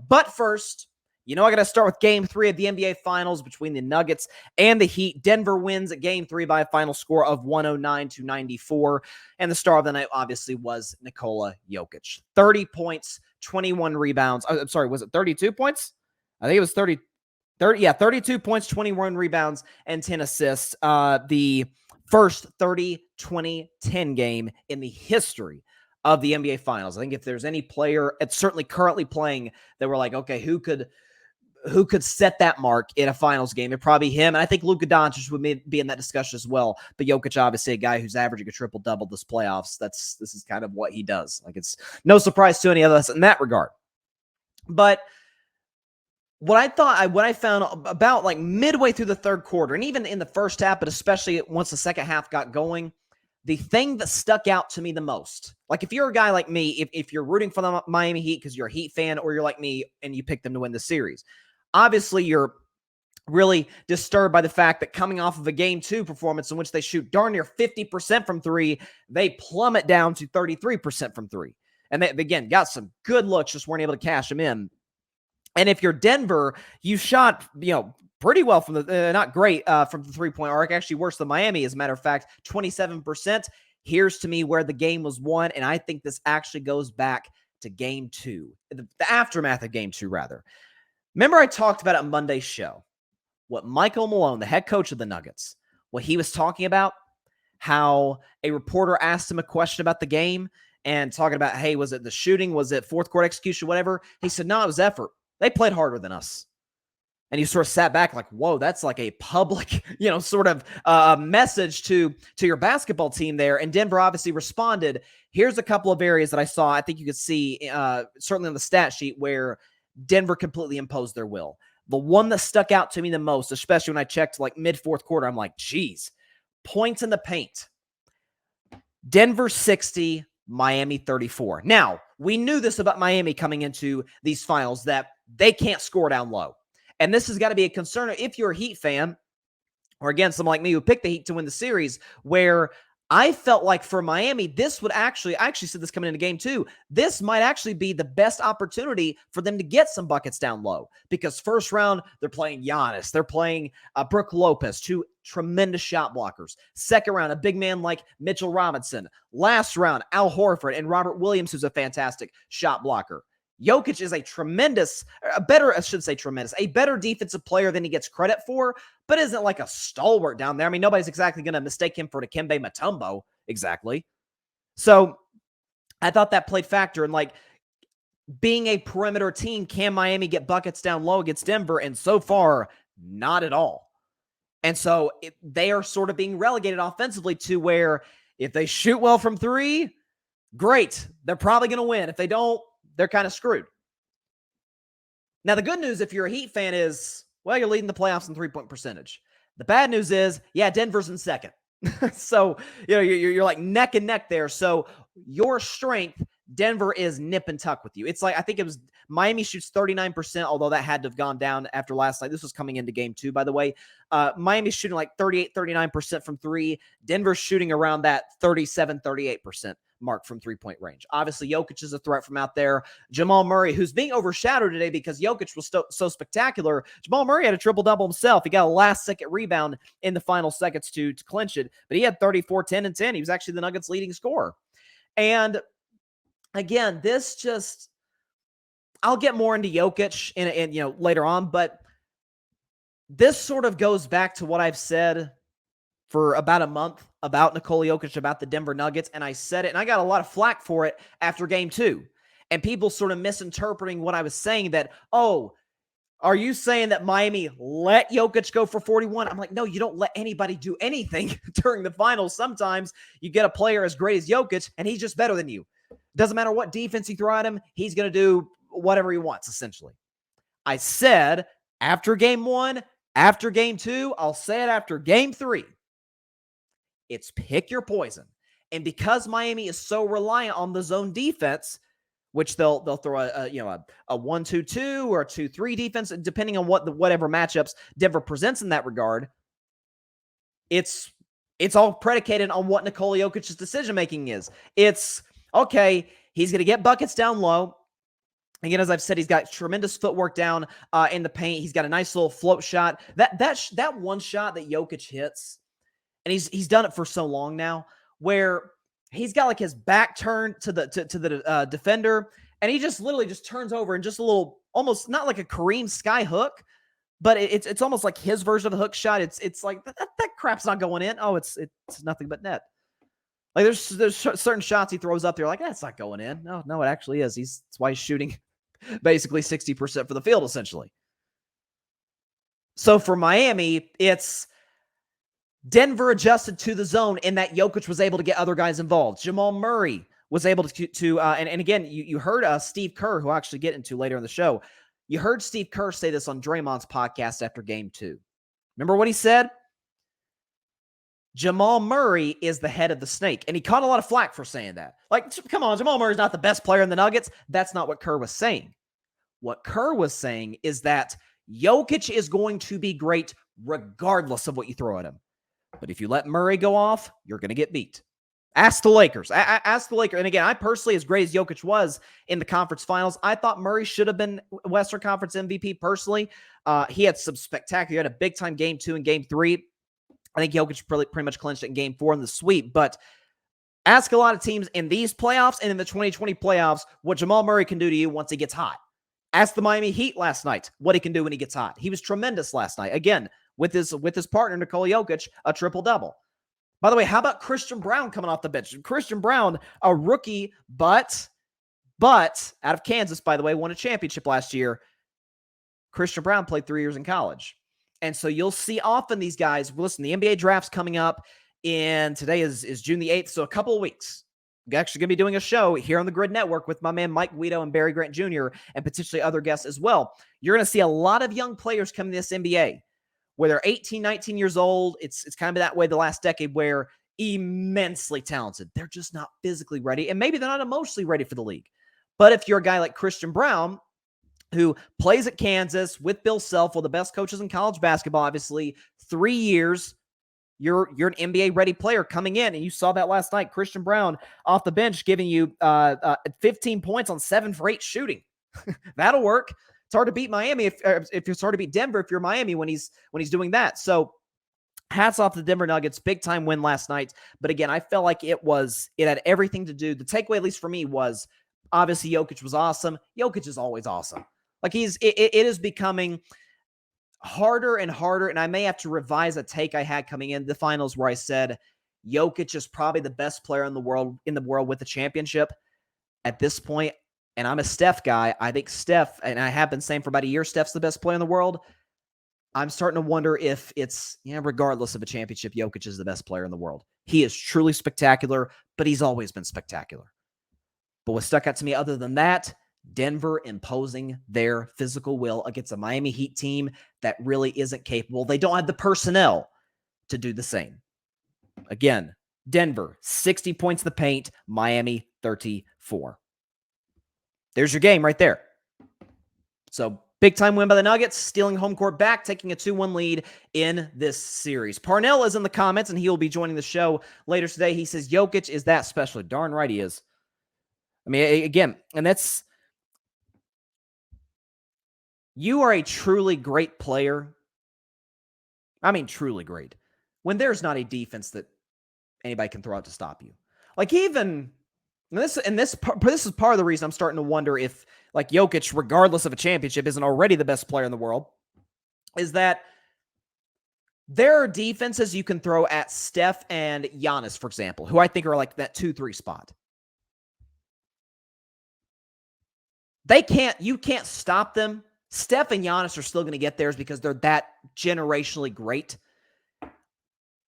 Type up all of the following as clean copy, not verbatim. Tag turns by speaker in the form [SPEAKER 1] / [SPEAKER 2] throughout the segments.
[SPEAKER 1] But first, I got to start with Game 3 of the NBA Finals between the Nuggets and the Heat. Denver wins at Game 3 by a final score of 109-94. And the star of the night, obviously, was Nikola Jokic. 30 points, 21 rebounds. I'm sorry, was it 32 points? I think it was 32 points, 21 rebounds, and 10 assists. The first 30-20-10 game in the history of the NBA Finals. I think if there's any player, it's certainly currently playing, that we're like, okay, who could set that mark in a finals game? It'd probably him. And I think Luka Doncic would be in that discussion as well. But Jokic, obviously a guy who's averaging a triple-double this playoffs. This is kind of what he does. Like, it's no surprise to any of us in that regard. But what I found about like midway through the third quarter, and even in the first half, but especially once the second half got going, the thing that stuck out to me the most, like if you're a guy like me, if you're rooting for the Miami Heat because you're a Heat fan, or you're like me and you pick them to win the series, obviously you're really disturbed by the fact that coming off of a Game 2 performance in which they shoot darn near 50% from three, they plummet down to 33% from three. And they, again, got some good looks, just weren't able to cash them in. And if you're Denver, you shot, pretty well from the, not great from the three-point arc, actually worse than Miami, as a matter of fact, 27%. Here's to me where the game was won, and I think this actually goes back to Game 2, the aftermath of Game 2, rather. Remember I talked about it on Monday's show, what Michael Malone, the head coach of the Nuggets, what he was talking about, how a reporter asked him a question about the game and talking about, hey, was it the shooting? Was it fourth quarter execution, whatever? He said, no, it was effort. They played harder than us. And you sort of sat back like, whoa, that's like a public, sort of message to your basketball team there. And Denver obviously responded. Here's a couple of areas that I saw. I think you could see, certainly on the stat sheet, where Denver completely imposed their will. The one that stuck out to me the most, especially when I checked like mid-fourth quarter, I'm like, geez, points in the paint. Denver 60, Miami 34. Now, we knew this about Miami coming into these finals, that they can't score down low. And this has got to be a concern if you're a Heat fan, or again, someone like me who picked the Heat to win the series, where I felt like for Miami, this would I actually said this coming into Game 2, this might actually be the best opportunity for them to get some buckets down low. Because first round, they're playing Giannis. They're playing Brook Lopez, two tremendous shot blockers. Second round, a big man like Mitchell Robinson. Last round, Al Horford and Robert Williams, who's a fantastic shot blocker. Jokic is a better defensive player than he gets credit for, but isn't like a stalwart down there. I mean, nobody's exactly going to mistake him for Dikembe Mutombo, exactly. So I thought that played factor in like being a perimeter team. Can Miami get buckets down low against Denver? And so far, not at all. And so they are sort of being relegated offensively to where if they shoot well from three, great. They're probably going to win. If they don't, they're kind of screwed. Now, the good news, if you're a Heat fan, is, well, you're leading the playoffs in three-point percentage. The bad news is, yeah, Denver's in second. So, you're like neck and neck there. So your strength, Denver is nip and tuck with you. It's like, I think it was Miami shoots 39%, although that had to have gone down after last night. This was coming into Game 2, by the way. Miami's shooting like 38, 39% from three. Denver's shooting around that 37, 38% mark from three-point range. Obviously, Jokic is a threat from out there. Jamal Murray, who's being overshadowed today because Jokic was so spectacular. Jamal Murray had a triple-double himself. He got a last-second rebound in the final seconds to clinch it, but he had 34, 10, and 10. He was actually the Nuggets' leading scorer. And again, this just, I'll get more into Jokic in later on, but this sort of goes back to what I've said for about a month about Nikola Jokic, about the Denver Nuggets, and I said it, and I got a lot of flack for it after Game 2. And people sort of misinterpreting what I was saying, that, oh, are you saying that Miami let Jokic go for 41? I'm like, no, you don't let anybody do anything during the finals. Sometimes you get a player as great as Jokic, and he's just better than you. Doesn't matter what defense you throw at him, he's going to do whatever he wants, essentially. I said after Game 1, after Game 2, I'll say it after Game 3. It's pick your poison. And because Miami is so reliant on the zone defense, which they'll throw a 1-2-2 or a 2-3 defense, depending on whatever matchups Denver presents in that regard, it's all predicated on what Nikola Jokic's decision-making is. It's, okay, he's going to get buckets down low. Again, as I've said, he's got tremendous footwork down in the paint. He's got a nice little float shot. That one shot that Jokic hits, and he's done it for so long now, where he's got like his back turned to the defender, and he just literally just turns over and just a little, almost not like a Kareem sky hook, but it's almost like his version of a hook shot. It's like that crap's not going in. Oh, it's nothing but net. Like there's certain shots he throws up there like that's not going in. No, it actually is. That's why he's shooting basically 60% for the field, essentially. So for Miami, it's Denver adjusted to the zone in that Jokic was able to get other guys involved. Jamal Murray was able and again, you heard Steve Kerr, who I'll actually get into later in the show. You heard Steve Kerr say this on Draymond's podcast after game 2. Remember what he said? Jamal Murray is the head of the snake. And he caught a lot of flack for saying that. Like, come on, Jamal Murray's not the best player in the Nuggets. That's not what Kerr was saying. What Kerr was saying is that Jokic is going to be great regardless of what you throw at him. But if you let Murray go off, you're going to get beat. Ask the Lakers. Ask the Lakers. And again, I personally, as great as Jokic was in the conference finals, I thought Murray should have been Western Conference MVP personally. He had some spectacular. He had a big-time game 2 and game 3. I think Jokic pretty much clinched it in game 4 in the sweep. But ask a lot of teams in these playoffs and in the 2020 playoffs what Jamal Murray can do to you once he gets hot. Ask the Miami Heat last night what he can do when he gets hot. He was tremendous last night. Again, with his partner, Nikola Jokic, a triple-double. By the way, how about Christian Braun coming off the bench? Christian Braun, a rookie, but out of Kansas, by the way, won a championship last year. Christian Braun played 3 years in college. And so you'll see often these guys, listen, the NBA draft's coming up, and today is June the 8th, so a couple of weeks. We're actually going to be doing a show here on the Grid Network with my man Mike Guido and Barry Grant Jr. and potentially other guests as well. You're going to see a lot of young players come to this NBA where they're 18, 19 years old. It's kind of that way the last decade where immensely talented. They're just not physically ready, and maybe they're not emotionally ready for the league. But if you're a guy like Christian Braun, who plays at Kansas with Bill Self, one of the best coaches in college basketball, obviously, 3 years, you're an NBA-ready player coming in, and you saw that last night. Christian Braun off the bench giving you 15 points on 7 for 8 shooting. That'll work. It's hard to beat Miami if it's hard to beat Denver if you're Miami when he's doing that. So hats off to the Denver Nuggets. Big time win last night. But again, I felt like it had everything to do. The takeaway, at least for me, was obviously Jokic was awesome. Jokic is always awesome. Like it is becoming harder and harder. And I may have to revise a take I had coming into the finals where I said Jokic is probably the best player in the world with the championship at this point. And I'm a Steph guy. I think Steph, and I have been saying for about a year, Steph's the best player in the world. I'm starting to wonder if it's, regardless of a championship, Jokic is the best player in the world. He is truly spectacular, but he's always been spectacular. But what stuck out to me other than that, Denver imposing their physical will against a Miami Heat team that really isn't capable. They don't have the personnel to do the same. Again, Denver, 60 points in the paint, Miami, 34. There's your game right there. So big time win by the Nuggets, stealing home court back, taking a 2-1 lead in this series. Parnell is in the comments, and he will be joining the show later today. He says, Jokic is that special. Darn right he is. I mean, again, and that's, you are a truly great player. I mean, truly great. When there's not a defense that anybody can throw out to stop you. Like even, this is part of the reason I'm starting to wonder if like Jokic, regardless of a championship, isn't already the best player in the world, is that there are defenses you can throw at Steph and Giannis, for example, who I think are like that 2-3 spot. You can't stop them. Steph and Giannis are still going to get theirs because they're that generationally great.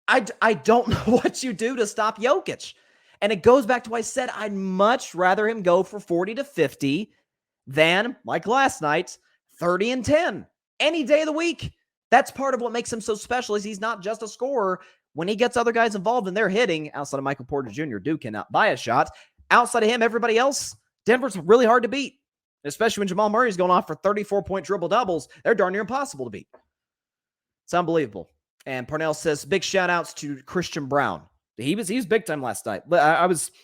[SPEAKER 1] I don't know what you do to stop Jokic. And it goes back to what I said, I'd much rather him go for 40 to 50 than, like last night, 30 and 10. Any day of the week. That's part of what makes him so special is he's not just a scorer. When he gets other guys involved and they're hitting, outside of Michael Porter Jr., Duke cannot buy a shot. Outside of him, everybody else, Denver's really hard to beat. Especially when Jamal Murray's going off for 34-point triple-doubles. They're darn near impossible to beat. It's unbelievable. And Parnell says, big shout-outs to Christian Braun. He was big time last night. But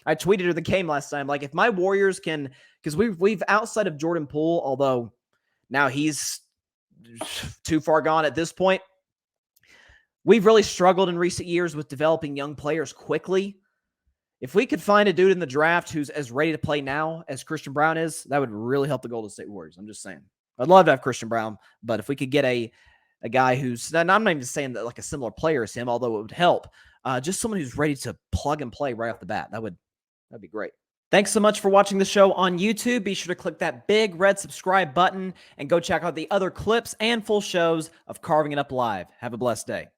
[SPEAKER 1] I tweeted her the game last time. Like, if my Warriors can, because we've outside of Jordan Poole, although now he's too far gone at this point. We've really struggled in recent years with developing young players quickly. If we could find a dude in the draft who's as ready to play now as Christian Braun is, that would really help the Golden State Warriors. I'm just saying. I'd love to have Christian Braun, but if we could get a guy who's, and I'm not even saying that like a similar player as him, although it would help, just someone who's ready to plug and play right off the bat, that'd be great. Thanks so much for watching the show on YouTube. Be sure to click that big red subscribe button and go check out the other clips and full shows of Carving It Up Live. Have a blessed day.